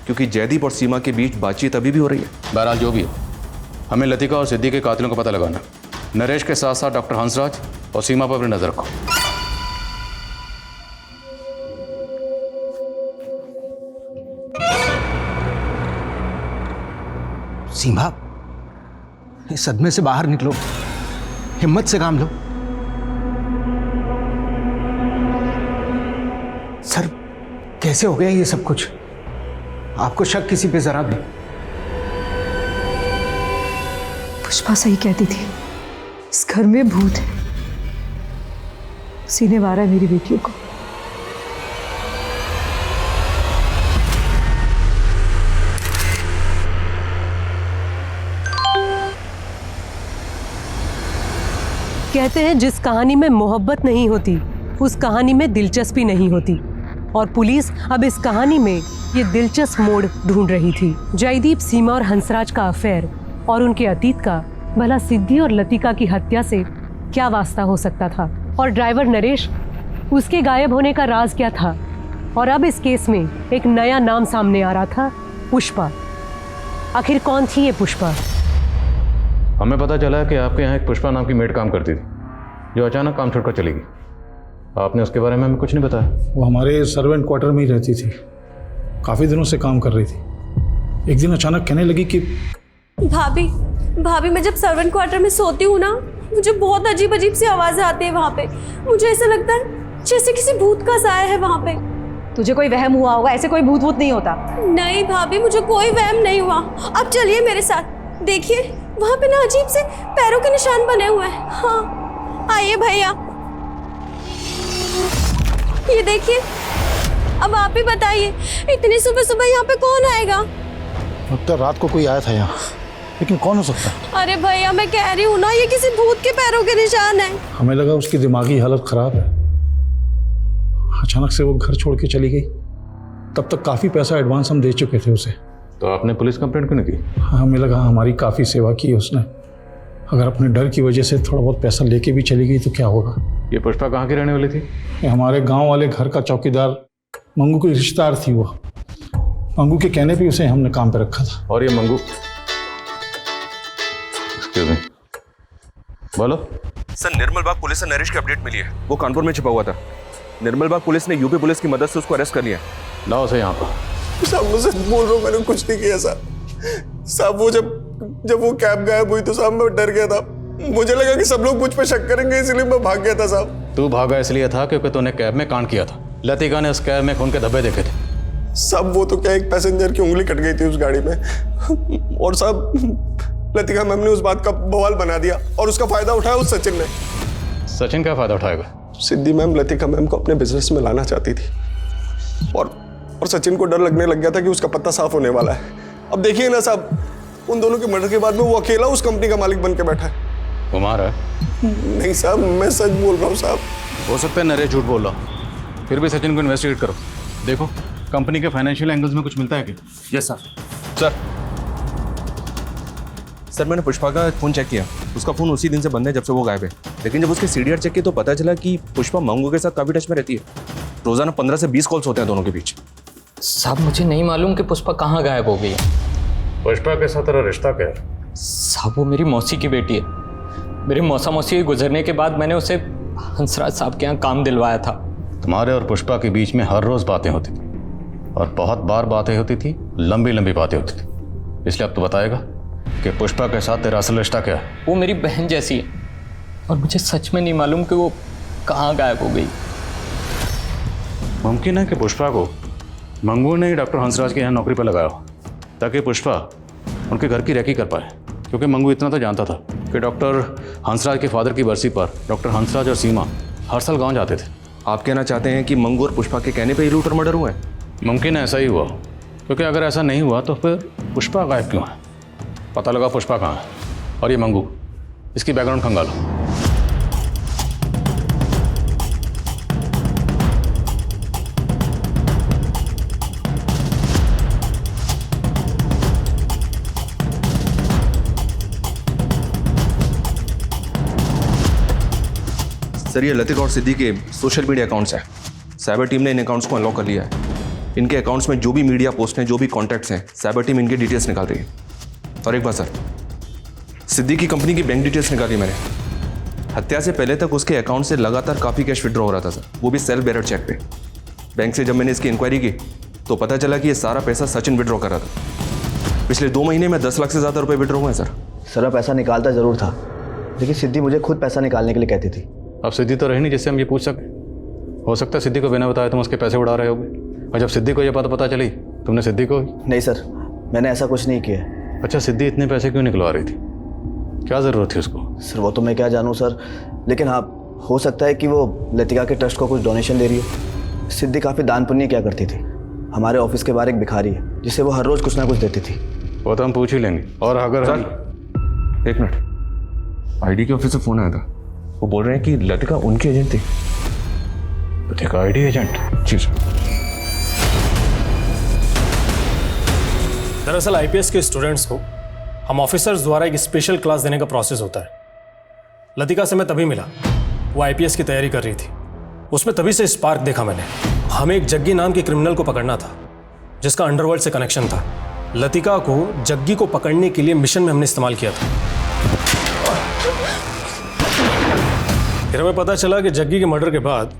क्योंकि जयदीप और सीमा के बीच बातचीत अभी भी हो रही है। बहरहाल जो भी हो, हमें लतिका और सिद्धि के कातिलों का पता लगाना। नरेश के साथ साथ डॉक्टर हंसराज और सीमा पर अपनी नजर रखो। सीमा, इस सदमे से बाहर निकलो, हिम्मत से काम लो। सर कैसे हो गया ये सब कुछ? आपको शक किसी पे जरा भी? पुष्पा सही कहती थी, इस घर में भूत है, सीने मारा है मेरी बेटियों को। कहते हैं जिस कहानी में मोहब्बत नहीं होती उस कहानी में दिलचस्पी नहीं होती, और पुलिस अब इस कहानी में ये दिलचस्प मोड़ ढूंढ रही थी। जयदीप, सीमा और हंसराज का अफेयर और उनके अतीत का भला सिद्धि और लतिका की हत्या से क्या वास्ता हो सकता था? और ड्राइवर नरेश, उसके गायब होने का राज क्या था? और अब इस केस में एक नया नाम सामने आ रहा था, पुष्पा। आखिर कौन थी ये पुष्पा? हमें पता चला है कि आपके यहाँ एक पुष्पा नाम की मेड काम करती थी, जो अचानक काम छोड़कर चली गई। आपने उसके बारे में हमें कुछ नहीं बताया। वो हमारे सर्वेंट क्वार्टर में ही रहती थी, काफ़ी दिनों से काम कर रही थी। एक दिन अचानक कहने लगी कि भाभी मैं जब सर्वेंट क्वार्टर में सोती हूँ ना, मुझे बहुत अजीब अजीब सी आवाज़ें आती है वहाँ पे। मुझे ऐसा लगता है जैसे किसी भूत का साया है वहाँ पे। तुझे कोई वहम हुआ होगा, ऐसे कोई भूत वूत नहीं होता। नहीं भाभी, मुझे कोई वहम नहीं हुआ। अब चलिए मेरे साथ, देखिए वहाँ पे ना अजीब से पैरों के निशान बने हुए हैं। हाँ आइए भैया, ये देखिए। अब आप ही बताइए, इतनी सुबह सुबह यहाँ पे कौन आएगा? अब तो रात को कोई आया था यहाँ, लेकिन कौन हो सकता है? अरे भैया मैं कह रही हूँ ना, ये किसी भूत के पैरों के निशान है। हमें लगा उसकी दिमागी हालत खराब है, अचानक से वो घर छोड़ के चली गई। तब तक काफ़ी पैसा एडवांस हम दे चुके थे उसे। तो आपने पुलिस कंप्लेंट क्यों नहीं की? हमें लगा हमारी काफ़ी सेवा की उसने, अगर अपने डर की वजह से थोड़ा बहुत पैसा लेके भी चली गई तो क्या होगा। ये पुष्पा कहाँ की रहने वाली थी? ये हमारे गांव वाले घर का चौकीदार मंगू की रिश्तेदार थी। वो मंगू के कहने पे उसे हमने काम पे रखा था। और ये मंगू, बोलो सर। निर्मल बाग पुलिस से नरेश की अपडेट मिली है, वो कानपुर में छिपा हुआ था। निर्मल बाग पुलिस ने यूपी पुलिस की मदद से उसको अरेस्ट कर लिया। लाओ उसे यहाँ पर। साहब मुझे बोल रहा हूँ, मैंने कुछ नहीं किया साहब। वो जब वो कैब गायब हुई तो साहब मैं डर गया था। मुझे लगा कि सब लोग मुझ पे शक करेंगे, इसलिए मैं भाग गया था साहब। तू भागा इसलिए था क्योंकि तूने कैब में कांड किया था। लतिका ने उस कैब में खून के धब्बे देखे थे। साहब वो तो क्या, एक पैसेंजर की उंगली कट गई थी उस गाड़ी में, और साहब लतिका मैम ने उस बात का बवाल बना दिया और उसका फायदा उठाया उस सचिन ने। सचिन क्या फायदा उठाएगा? सिद्धि मैम लतिका मैम को अपने बिजनेस में लाना चाहती थी, और और सचिन को डर लगने लग गया था कि उसका पत्ता साफ होने वाला है। अब देखिए ना साहब, उन दोनों के मर्डर के बाद में वो अकेला उस कंपनी का मालिक बन के बैठा है। कुमार है? नहीं साहब, मैं सच बोल रहा हूँ साहब। हो सकता है नरेश झूठ बोल रहा, फिर भी सचिन को इन्वेस्टिगेट करो। देखो कंपनी के फाइनेंशियल एंगल्स में कुछ मिलता है क्या? Yes sir. सर मैंने पुष्पा का फ़ोन चेक किया, उसका फ़ोन उसी दिन से बंद है जब से वो गायब है। लेकिन जब उसके सीडीआर चेक किया तो पता चला कि पुष्पा मंगू के साथ काफ़ी टच में रहती है। रोज़ाना 15 से 20 कॉल्स होते हैं दोनों के बीच। साहब मुझे नहीं मालूम कि पुष्पा कहाँ गायब हो गई है। पुष्पा के साथ तेरा रिश्ता क्या है? साहब वो मेरी मौसी की बेटी है। मेरी मौसी के गुजरने के बाद मैंने उसे हंसराज साहब के यहाँ काम दिलवाया था। तुम्हारे और पुष्पा के बीच में हर रोज़ बातें होती थी और बहुत बार बातें होती थी, लंबी लंबी बातें होती थी। इसलिए अब तो बताएगा कि पुष्पा के साथ तेरा असल रिश्ता क्या है? वो मेरी बहन जैसी है और मुझे सच में नहीं मालूम कि वो कहाँ गायब हो गई। मुमकिन है कि पुष्पा को मंगू ने डॉक्टर हंसराज के यहाँ नौकरी पर लगाया हो ताकि पुष्पा उनके घर की रेकी कर पाए, क्योंकि मंगू इतना तो जानता था कि डॉक्टर हंसराज के फादर की बरसी पर डॉक्टर हंसराज और सीमा हर साल गाँव जाते थे। आप कहना चाहते हैं कि मंगू और पुष्पा के कहने पर ही लूट और मर्डर हुआ है? मुमकिन है ऐसा ही हुआ, क्योंकि अगर ऐसा नहीं हुआ तो फिर पुष्पा गायब क्यों है? पता लगा पुष्पा कहाँ है और ये मंगू, इसकी बैकग्राउंड खंगालो। सर ये लतिका और सिद्दी के सोशल मीडिया अकाउंट्स हैं। साइबर टीम ने इन अकाउंट्स को अनलॉक कर लिया है। इनके अकाउंट्स में जो भी मीडिया पोस्ट हैं, जो भी कॉन्टैक्ट्स हैं, साइबर टीम इनके डिटेल्स निकाल रही है। और एक बात सर, सिद्दी की कंपनी की बैंक डिटेल्स निकाली मैंने। हत्या से पहले तक उसके अकाउंट से लगातार काफ़ी कैश विड्रॉ हो रहा था सर, वो भी सेल्फ बेरर चेक पे। बैंक से जब मैंने इसकी इंक्वायरी की तो पता चला कि ये सारा पैसा सचिन विड्रॉ कर रहा था। पिछले 2 महीने में 10 लाख से ज़्यादा रुपये विड्रॉ हुए हैं सर। सर पैसा निकालता ज़रूर था, लेकिन सिद्धि मुझे खुद पैसा निकालने के लिए कहती थी। अब सिद्धि तो रही नहीं जिससे हम ये पूछ सकें। हो सकता है सिद्धि को बिना बताए तुम उसके पैसे उड़ा रहे होगे, और जब सिद्धि को ये बात पता चली तुमने सिद्धि को। नहीं सर, मैंने ऐसा कुछ नहीं किया। अच्छा, सिद्धि इतने पैसे क्यों निकलवा रही थी? क्या ज़रूरत थी उसको? सर वो तो मैं क्या जानूँ सर, लेकिन हाँ हो सकता है कि वो लतिका के ट्रस्ट को कुछ डोनेशन दे रही हो। सिद्धि काफ़ी दान पुण्य क्या करती थी। हमारे ऑफिस के बाहर एक भिखारी है जिसे वो हर रोज़ कुछ ना कुछ देती थी। वो तो हम पूछ ही लेंगे। और अगर सर 1 मिनट, आईडी के ऑफिस से फ़ोन आया था, वो बोल रहे हैं कि लतिका उनकी एजेंट थी। Latika ID agent? जी सर। दरअसल आईपीएस के स्टूडेंट्स को हम ऑफिसर्स द्वारा एक स्पेशल क्लास देने का प्रोसेस होता है। लतिका से मैं तभी मिला, वो आईपीएस की तैयारी कर रही थी। उसमें तभी से स्पार्क देखा मैंने। हमें एक जग्गी नाम के क्रिमिनल को पकड़ना था जिसका अंडरवर्ल्ड से कनेक्शन था। लतिका को जग्गी को पकड़ने के लिए मिशन में हमने इस्तेमाल किया था। फिर हमें पता चला कि जग्गी के मर्डर के बाद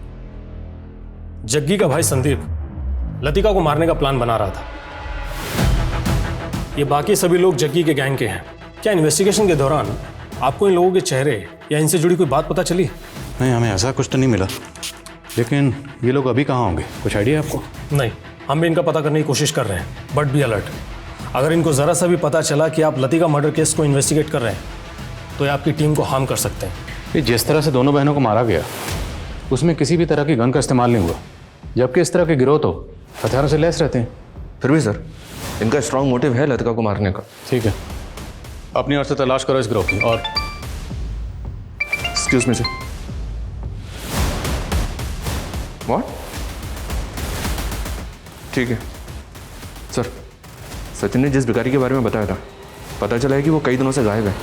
जग्गी का भाई संदीप लतिका को मारने का प्लान बना रहा था। ये बाकी सभी लोग जग्गी के गैंग के हैं। क्या इन्वेस्टिगेशन के दौरान आपको इन लोगों के चेहरे या इनसे जुड़ी कोई बात पता चली? नहीं, हमें ऐसा कुछ तो नहीं मिला। लेकिन ये लोग अभी कहाँ होंगे, कुछ आइडिया आपको? नहीं, हम भी इनका पता करने की कोशिश कर रहे हैं, बट बी अलर्ट। अगर इनको ज़रा सा भी पता चला कि आप लतिका मर्डर केस को इन्वेस्टिगेट कर रहे हैं तो ये आपकी टीम को हार्म कर सकते हैं। ये जिस तरह से दोनों बहनों को मारा गया उसमें किसी भी तरह की गन का इस्तेमाल नहीं हुआ, जबकि इस तरह के गिरोह तो हथियारों से लैस रहते हैं। फिर भी सर इनका स्ट्रांग मोटिव है लतिका को मारने का। ठीक है, अपनी ओर से तलाश करो इस गिरोह की। और एक्सक्यूज मी सर। व्हाट? ठीक है सर, सचिन ने जिस भिखारी के बारे में बताया था पता चला है कि वो कई दिनों से गायब है।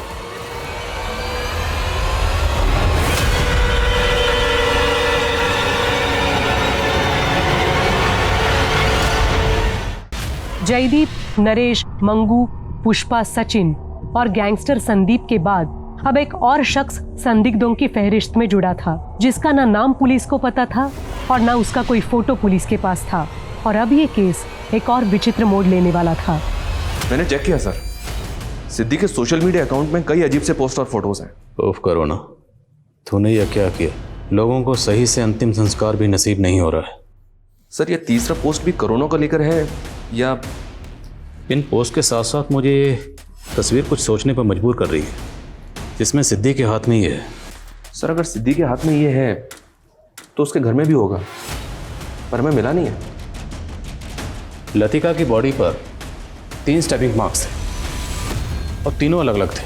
जयदीप, नरेश, मंगू, पुष्पा, सचिन और गैंगस्टर संदीप के बाद अब एक और शख्स संदिग्धों की फहरिस्त में जुड़ा था, जिसका ना नाम पुलिस को पता था और ना उसका कोई फोटो पुलिस के पास था। और अब ये केस एक और विचित्र मोड़ लेने वाला था। मैंने चेक किया सर, सिद्दी के सोशल मीडिया अकाउंट में कई अजीब से पोस्ट और फोटोज हैं। उफ करो ना, तूने यह क्या किया? लोगों को सही से अंतिम संस्कार भी नसीब नहीं हो रहा है। सर ये तीसरा पोस्ट भी कोरोना को लेकर है या? इन पोस्ट के साथ साथ मुझे ये तस्वीर कुछ सोचने पर मजबूर कर रही है, जिसमें सिद्दी के हाथ में ये है। सर अगर सिद्दी के हाथ में ये है तो उसके घर में भी होगा, पर हमें मिला नहीं है। लतिका की बॉडी पर 3 स्टैबिंग मार्क्स थे और तीनों अलग अलग थे,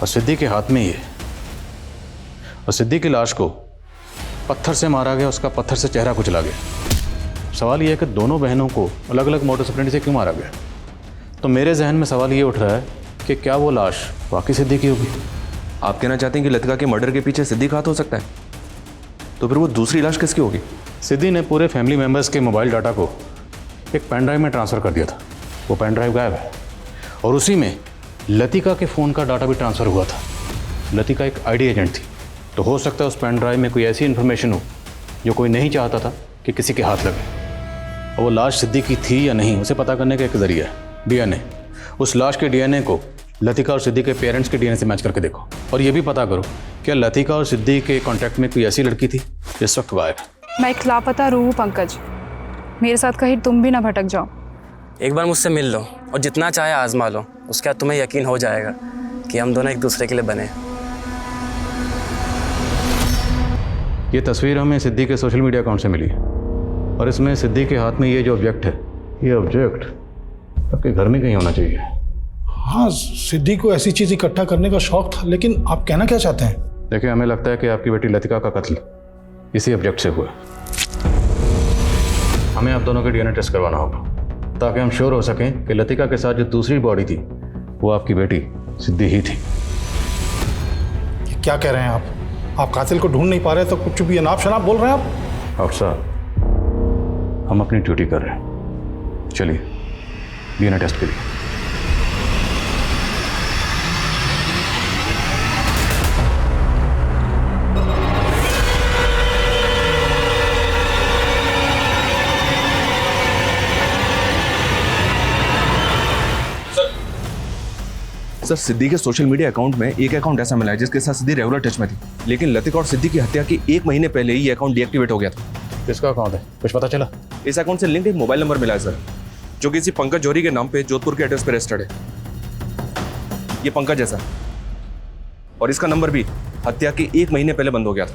और सिद्धि के हाथ में ये। और सिद्धि की लाश को पत्थर से मारा गया, उसका पत्थर से चेहरा कुचला गया। सवाल यह है कि दोनों बहनों को अलग अलग मोडस ऑपरेंडी से क्यों मारा गया? तो मेरे जहन में सवाल ये उठ रहा है कि क्या वो लाश वाकई सिद्धि की होगी? आप कहना चाहते हैं कि लतिका के मर्डर के पीछे सिद्धि का हाथ हो सकता है? तो फिर वो दूसरी लाश किसकी होगी? सिद्धि ने पूरे फैमिली मेम्बर्स के मोबाइल डाटा को एक पेन ड्राइव में ट्रांसफ़र कर दिया था। वो पेन ड्राइव गायब है और उसी में लतिका के फ़ोन का डाटा भी ट्रांसफ़र हुआ था। लतिका एक आईडी एजेंट थी, तो हो सकता है उस पेन ड्राइव में कोई ऐसी इन्फॉर्मेशन हो जो कोई नहीं चाहता था कि किसी के हाथ लगे। और वो लाश सिद्धि की थी या नहीं, उसे पता करने का एक जरिया है डीएनए। उस लाश के डीएनए को लतिका और सिद्धि के पेरेंट्स के डीएनए से मैच करके देखो, और ये भी पता करो क्या लतिका और सिद्धि के कॉन्टैक्ट में कोई ऐसी लड़की थी जिस वक्त गायब है। मैं एक लापता रूह हूँ पंकज, मेरे साथ कहीं तुम भी ना भटक जाओ। एक बार मुझसे मिल लो और जितना चाहे आजमा लो, उसके बाद तुम्हें यकीन हो जाएगा कि हम दोनों एक दूसरे के लिए बने। ये तस्वीर हमें सिद्धि के सोशल मीडिया अकाउंट से मिली है, और इसमें सिद्धि के हाथ में ये जो ऑब्जेक्ट है, ये ऑब्जेक्ट आपके घर में कहीं होना चाहिए। हाँ, सिद्धि को ऐसी चीज़ इकट्ठा करने का शौक था, लेकिन आप कहना क्या चाहते हैं? देखिए, हमें लगता है कि आपकी बेटी लतिका का कत्ल इसी ऑब्जेक्ट से हुआ। हमें आप दोनों के डीएनए टेस्ट करवाना होगा ताकि हम श्योर हो सकें कि लतिका के साथ जो दूसरी बॉडी थी वो आपकी बेटी सिद्धि ही थी। क्या कह रहे हैं आप? आप कातिल को ढूंढ नहीं पा रहे तो कुछ भी अनाप शनाप बोल रहे हैं आप? साहब, हम अपनी ड्यूटी कर रहे हैं। चलिए डीएनए टेस्ट के लिए। सर, सिद्धि के सोशल मीडिया अकाउंट में एक अकाउंट ऐसा मिला है जिसके साथ सिद्धि रेगुलर टच में थी, लेकिन लतिका और सिद्धि की हत्या के 1 महीने पहले ही ये अकाउंट डीएक्टिवेट हो गया था। किसका अकाउंट है, कुछ पता चला? इस अकाउंट से लिंक एक मोबाइल नंबर मिला है सर, जो किसी पंकज जौहरी के नाम पे जोधपुर के एड्रेस पर रजिस्टर्ड है। ये पंकज है सर, और इसका नंबर भी हत्या के 1 महीने पहले बंद हो गया था।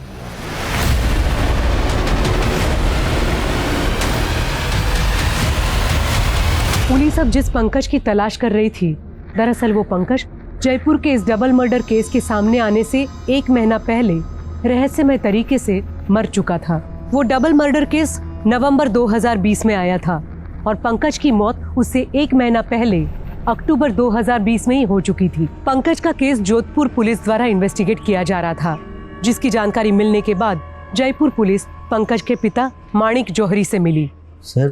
पुलिस अब जिस पंकज की तलाश कर रही थी, दरअसल वो पंकज जयपुर के इस डबल मर्डर केस के सामने आने से 1 महीना पहले रहस्यमय तरीके से मर चुका था। वो डबल मर्डर केस नवंबर 2020 में आया था और पंकज की मौत उससे 1 महीना पहले अक्टूबर 2020 में ही हो चुकी थी। पंकज का केस जोधपुर पुलिस द्वारा इन्वेस्टिगेट किया जा रहा था, जिसकी जानकारी मिलने के बाद जयपुर पुलिस पंकज के पिता माणिक जौहरी से मिली। सर,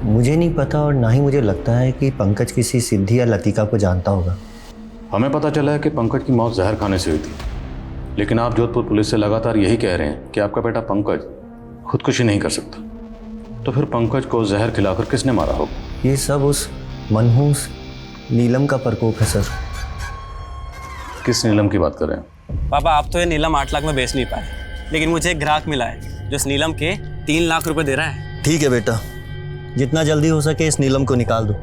मुझे नहीं पता और ना ही मुझे लगता है कि पंकज किसी सिद्धि या लतिका को जानता होगा। हमें पता चला है कि पंकज की मौत जहर खाने से हुई थी, लेकिन आप जोधपुर पुलिस से लगातार यही कह रहे हैं कि आपका बेटा पंकज खुदकुशी नहीं कर सकता। तो फिर पंकज को जहर खिलाकर किसने मारा होगा? ये सब उस मनहूस नीलम का प्रकोप है सर। किस नीलम की बात कर रहे हैं? पापा, आप तो ये नीलम 8 लाख में बेच नहीं पाए, लेकिन मुझे एक ग्राहक मिला है जो इस नीलम के 3 लाख रुपए दे रहा है। ठीक है बेटा, जितना जल्दी हो सके इस नीलम को निकाल दो,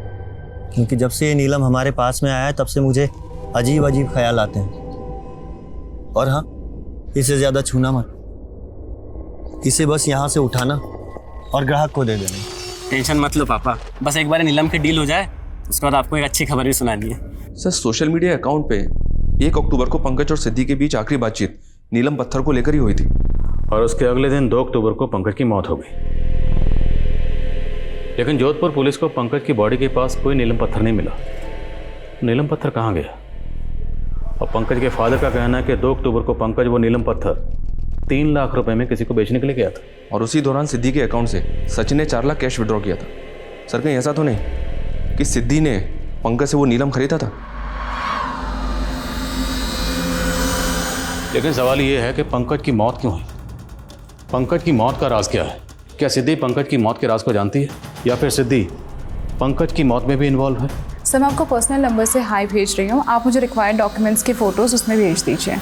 क्योंकि जब से ये नीलम हमारे पास में आया है तब से मुझे अजीब अजीब ख्याल आते हैं। और हाँ, इसे ज़्यादा छूना मत, इसे बस यहाँ से उठाना और ग्राहक को दे देना। टेंशन मत लो पापा, बस एक बार नीलम की डील हो जाए, उसके बाद आपको एक अच्छी खबर भी सुनानी है। सर, सोशल मीडिया अकाउंट पे 1 अक्टूबर को पंकज और सिद्धि के बीच आखिरी बातचीत नीलम पत्थर को लेकर ही हुई थी, और उसके अगले दिन 2 अक्टूबर को पंकज की मौत हो गई। लेकिन जोधपुर पुलिस को पंकज की बॉडी के पास कोई नीलम पत्थर नहीं मिला। नीलम पत्थर कहाँ गया? और पंकज के फादर का कहना है कि 2 अक्टूबर को पंकज वो नीलम पत्थर 3 लाख रुपए में किसी को बेचने के लिए गया था, और उसी दौरान सिद्धि के अकाउंट से सचिन ने 4 लाख कैश विड्रॉ किया था। सर, कहीं ऐसा तो नहीं कि सिद्धि ने पंकज से वो नीलम खरीदा था? लेकिन सवाल ये है कि पंकज की मौत क्यों हुई? पंकज की मौत का राज क्या है? क्या सिद्धि पंकज की मौत के राज को जानती है, या फिर सिद्धि पंकज की मौत में भी इन्वॉल्व है? सर, मैं आपको पर्सनल नंबर से हाई भेज रही हूँ, आप मुझे रिक्वायर्ड डॉक्यूमेंट्स की फ़ोटोज़ उसमें भेज दीजिए।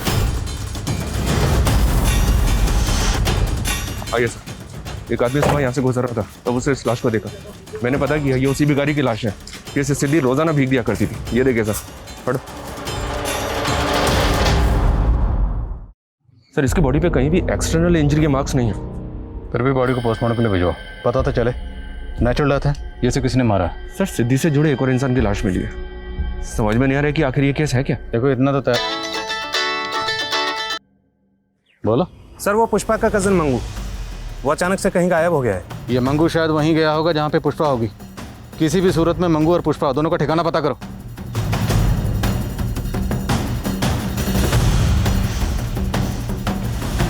आइए सर। एक आदमी सुबह यहाँ से गुजर रहा था, तब उसे इस लाश को देखा। मैंने पता किया ये उसी भिखारी की लाश है जिसे सिद्धि रोजाना भीख दिया करती थी। ये देखिए सर, पढ़ो सर, इसकी बॉडी पे कहीं भी एक्सटर्नल इंजरी के मार्क्स नहीं है। फिर भी बॉडी को पोस्टमार्टम के लिए भिजवाओ, पता तो चले नेचुरल डेथ है, ये से किसी ने मारा है? सर सिद्धि से जुड़े एक और इंसान की लाश मिली है। समझ में नहीं आ रहा है कि आखिर ये केस है क्या। देखो इतना तो तय। बोलो। सर वो पुष्पा का कजन मंगू, वो अचानक से कहीं गायब हो गया है। ये मंगू शायद वहीं गया होगा जहाँ पे पुष्पा होगी। किसी भी सूरत में मंगू और पुष्पा दोनों का ठिकाना पता करो।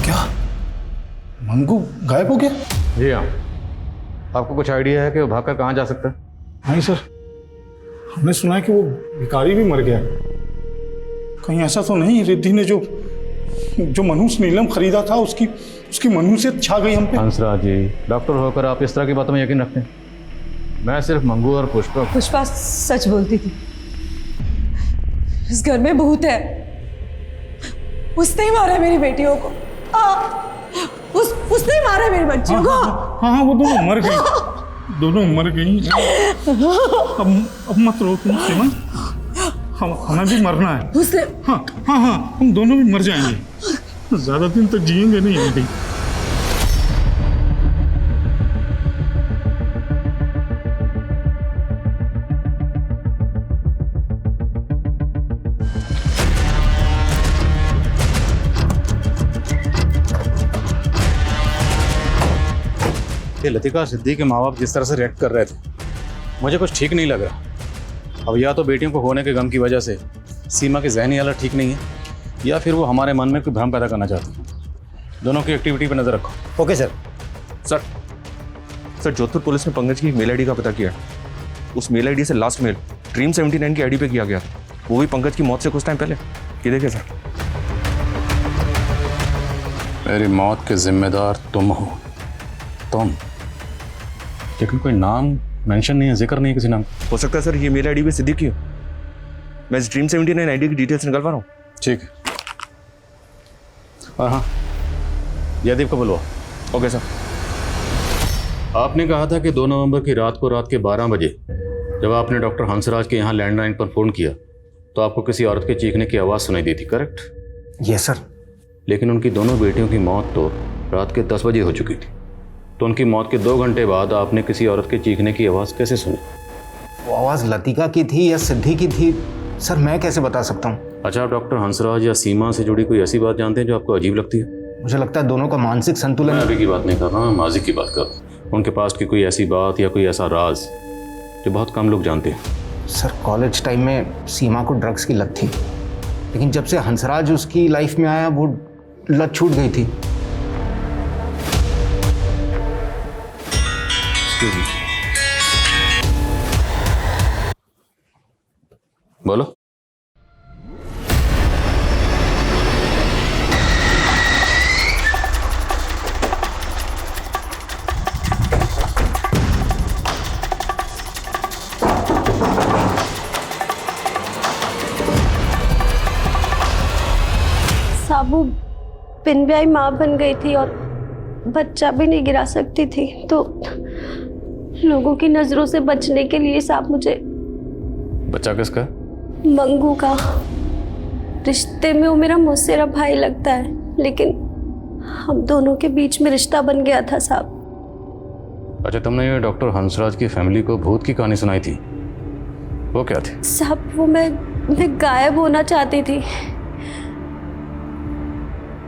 क्या मंगू गायब हो गया? जी हाँ। आपको कुछ आइडिया है कि वो भागकर कहाँ जा सकता है? नहीं सर, हमने सुना है कि वो भिखारी भी मर गया। कहीं ऐसा तो नहीं रिद्धि ने जो मनुष्य नीलम खरीदा था उसकी मनुष्यत छा गई हम पे? हंसराज जी, डॉक्टर होकर आप इस तरह की बातों में यकीन रखते हैं? मैं सिर्फ मंगू और पुष्पा सच बोलती थी। इस घर में भूत है, उसने ही मारा मेरी बेटियों को। उसने ही मारा मेरी बच्चियों को। हाँ, वो दोनों मर गई, दोनों मर गई। अब मत रो तुम सीमा, हमें भी मरना है। उसने हाँ, हम दोनों भी मर जाएंगे, ज्यादा दिन तक जिएंगे नहीं हम भी। ये लतिका सिद्धि के माँ बाप जिस तरह से रिएक्ट कर रहे थे, मुझे कुछ ठीक नहीं लग रहा। अब या तो बेटियों को होने के गम की वजह से सीमा की जहनी हालत ठीक नहीं है, या फिर वो हमारे मन में कोई भ्रम पैदा करना चाहती है। दोनों की एक्टिविटी पर नजर रखो। Okay sir. Sir Jodhpur police ने पंकज की मेल आईडी का पता किया। उस मेल आईडी से लास्ट मेल ड्रीम 79 की आईडी पे किया गया, वो भी पंकज की मौत से कुछ टाइम पहले। ये देखिए सर। मेरी मौत के जिम्मेदार तुम हो, तुम। लेकिन कोई नाम मेंशन नहीं है, जिक्र नहीं है किसी नाम। हो सकता है सर ये मेल आईडी भी सिद्धि की हो। मैं इस ड्रीम 79 आईडी की डिटेल्स निकल पा रहा हूँ। ठीक है। और हाँ, जयदीप को बुलवा। Okay sir. आपने कहा था कि 2 नवंबर की रात को रात के 12 बजे जब आपने डॉक्टर हंसराज के यहाँ लैंडलाइन पर फ़ोन किया तो आपको किसी औरत के चीखने की आवाज़ सुनाई दी थी, करेक्ट? Yes sir. लेकिन उनकी दोनों बेटियों की मौत तो रात के 10 बजे हो चुकी थी, तो उनकी मौत के 2 घंटे बाद आपने किसी औरत के चीखने की आवाज़ कैसे सुनी? वो आवाज़ लतिका की थी या सिद्धि की थी, सर मैं कैसे बता सकता हूँ? अच्छा, आप डॉक्टर हंसराज या सीमा से जुड़ी कोई ऐसी बात जानते हैं जो आपको अजीब लगती है? मुझे लगता है दोनों का मानसिक संतुलन। मैं अभी की बात नहीं कर रहा, माजी की बात कर रहा हूँ। उनके पास की कोई ऐसी बात या कोई ऐसा राज जो बहुत कम लोग जानते हैं। सर कॉलेज टाइम में सीमा को ड्रग्स की लत थी, लेकिन जब से हंसराज उसकी लाइफ में आया वो लत छूट गई थी। बोलो। साबू बिन ब्याही माँ बन गई थी और बच्चा भी नहीं गिरा सकती थी, तो लोगों की नजरों से बचने के लिए साहब मुझे बच्चा किसका? मंगू का। रिश्ते में वो मेरा मौसेरा भाई लगता है, लेकिन हम दोनों के बीच में रिश्ता बन गया था साहब। अच्छा, तुमने ये डॉक्टर हंसराज की फैमिली को भूत की कहानी सुनाई थी, वो क्या थी? साहब वो मैं गायब होना चाहती थी,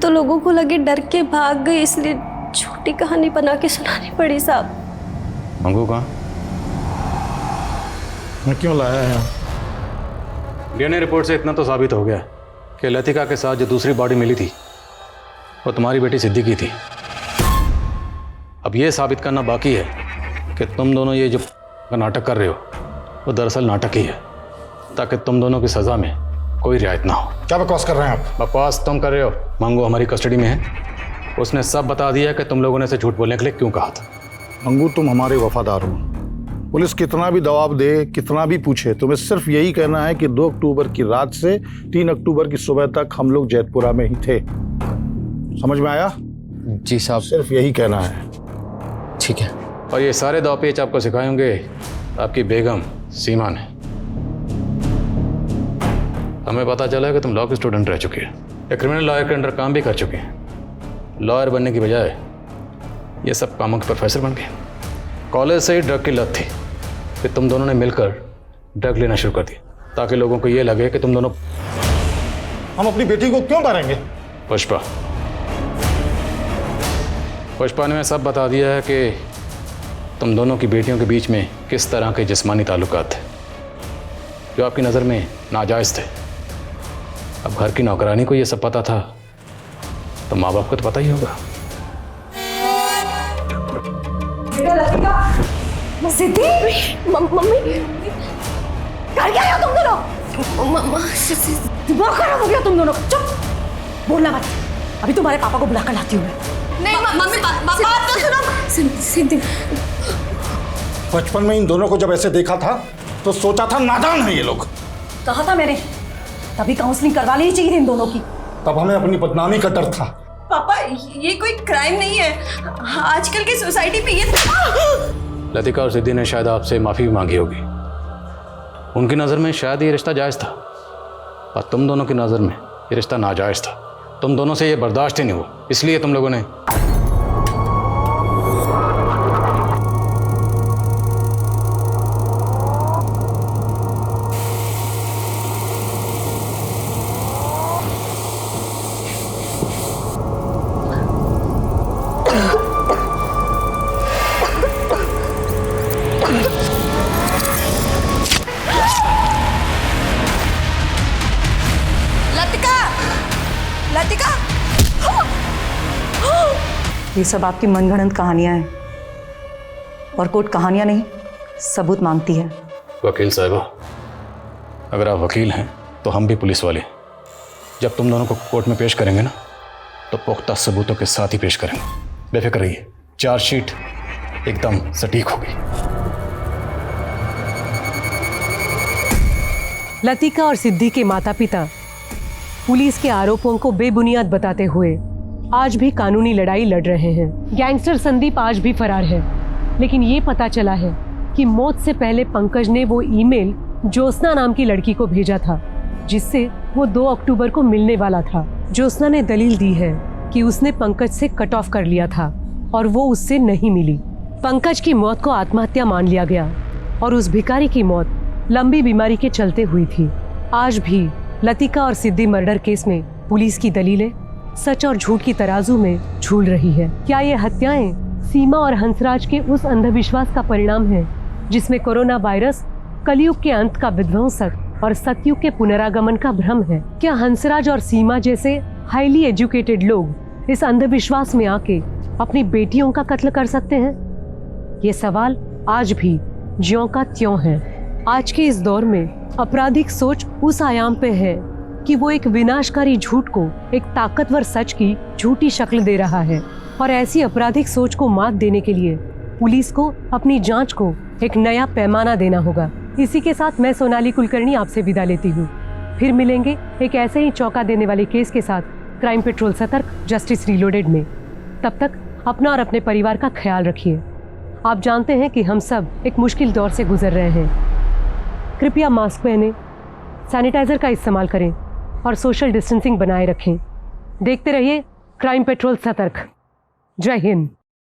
तो लोगों को लगे डर के भाग गई, इसलिए छोटी कहानी बना के सुनानी पड़ी साहब। मंगू कहाँ? मैं क्यों लाया है? डीएनए रिपोर्ट से इतना तो साबित हो गया कि लतिका के साथ जो दूसरी बॉडी मिली थी वो तुम्हारी बेटी सिद्धि की थी। अब ये साबित करना बाकी है कि तुम दोनों ये जो नाटक कर रहे हो वो दरअसल नाटक ही है, ताकि तुम दोनों की सज़ा में कोई रियायत ना हो। क्या बकवास कर रहे हैं आप? बकवास तुम कर रहे हो। मंगू हमारी कस्टडी में है, उसने सब बता दिया कि तुम लोगों ने इसे झूठ बोलने के लिए क्यों कहा था। मंगू तुम हमारे वफादार हो, पुलिस कितना भी दबाव दे, कितना भी पूछे, तुम्हें सिर्फ यही कहना है कि 2 अक्टूबर की रात से 3 अक्टूबर की सुबह तक हम लोग जैतपुरा में ही थे। समझ में आया? जी साहब। सिर्फ यही कहना है। ठीक है। और ये सारे दावपेच आपको सिखाएंगे आपकी बेगम सीमा ने। हमें पता चला है कि तुम लॉ के स्टूडेंट रह चुके हैं, या क्रिमिनल लॉयर के अंडर काम भी कर चुके हैं। लॉयर बनने की बजाय ये सब कामों के प्रोफेसर बन गए। कॉलेज से ही ड्रग की लत थी, फिर तुम दोनों ने मिलकर ड्रग लेना शुरू कर दिया ताकि लोगों को ये लगे कि तुम दोनों। हम अपनी बेटी को क्यों मारेंगे? पुष्पा ने सब बता दिया है कि तुम दोनों की बेटियों के बीच में किस तरह के जिस्मानी ताल्लुकात थे जो आपकी नज़र में नाजायज़ थे। अब घर की नौकरानी को ये सब पता था तो माँ बाप को तो पता ही होगा। सिद्धि, मम्मी कर क्या हो तुम दोनों? दिमाग खराब हो गया तुम दोनों का। चुप, बोलना मत। अभी तुम्हारे पापा को बुला कर लाती हूँ मैं। नहीं मम्मी, बात तो सुनो। सिद्धि, बचपन में इन दोनों को जब ऐसे देखा था तो सोचा था नादान है ये लोग। कहा था मैंने, तभी काउंसलिंग करवा लेनी चाहिए थी इन दोनों की। तब हमें अपनी बदनामी का डर था। पापा, ये कोई क्राइम नहीं है। आजकल की सोसाइटी में ये लतिका और सिद्धि ने शायद आपसे माफ़ी भी मांगी होगी। उनकी नज़र में शायद ये रिश्ता जायज़ था और तुम दोनों की नज़र में ये रिश्ता नाजायज़ था। तुम दोनों से ये बर्दाश्त ही नहीं हुआ, इसलिए तुम लोगों ने। ये सब आपकी मनगढ़ंत कहानियां हैं और कोर्ट कहानियां नहीं, सबूत मांगती है। वकील साहिबा, अगर आप वकील हैं तो हम भी पुलिस वाले हैं। जब तुम दोनों को कोर्ट में पेश करेंगे ना तो पुख्ता सबूतों के साथ ही पेश करेंगे। बेफिक्र रहिए, चार्जशीट एकदम सटीक होगी। लतिका और सिद्धि के माता पिता पुलिस के आरोपों को बेबुनियाद बताते हुए आज भी कानूनी लड़ाई लड़ रहे हैं। गैंगस्टर संदीप आज भी फरार है, लेकिन ये पता चला है कि मौत से पहले पंकज ने वो ईमेल ज्योत्सना नाम की लड़की को भेजा था जिससे वो 2 अक्टूबर को मिलने वाला था। ज्योत्सना ने दलील दी है कि उसने पंकज से कट ऑफ कर लिया था और वो उससे नहीं मिली। पंकज की मौत को आत्महत्या मान लिया गया और उस भिखारी की मौत लंबी बीमारी के चलते हुई थी। आज भी लतिका और सिद्धि मर्डर केस में पुलिस की दलीलें सच और झूठ की तराजू में झूल रही है। क्या ये हत्याएं सीमा और हंसराज के उस अंधविश्वास का परिणाम है जिसमें कोरोना वायरस कलयुग के अंत का विध्वंसक और सतयुग के पुनरागमन का भ्रम है? क्या हंसराज और सीमा जैसे हाईली एजुकेटेड लोग इस अंधविश्वास में आके अपनी बेटियों का कत्ल कर सकते हैं? ये सवाल आज भी ज्यों का त्यों है। आज के इस दौर में आपराधिक सोच उस आयाम पे है कि वो एक विनाशकारी झूठ को एक ताकतवर सच की झूठी शक्ल दे रहा है और ऐसी आपराधिक सोच को मात देने के लिए पुलिस को अपनी जांच को एक नया पैमाना देना होगा। इसी के साथ मैं सोनाली कुलकर्णी आपसे विदा लेती हूँ। फिर मिलेंगे एक ऐसे ही चौंका देने वाले केस के साथ क्राइम पेट्रोल सतर्क जस्टिस रीलोडेड में। तब तक अपना और अपने परिवार का ख्याल रखिए। आप जानते हैं कि हम सब एक मुश्किल दौर से गुजर रहे हैं। कृपया मास्क पहने, सैनिटाइजर का इस्तेमाल करें और सोशल डिस्टेंसिंग बनाए रखें। देखते रहिए क्राइम पेट्रोल सतर्क। जय हिंद।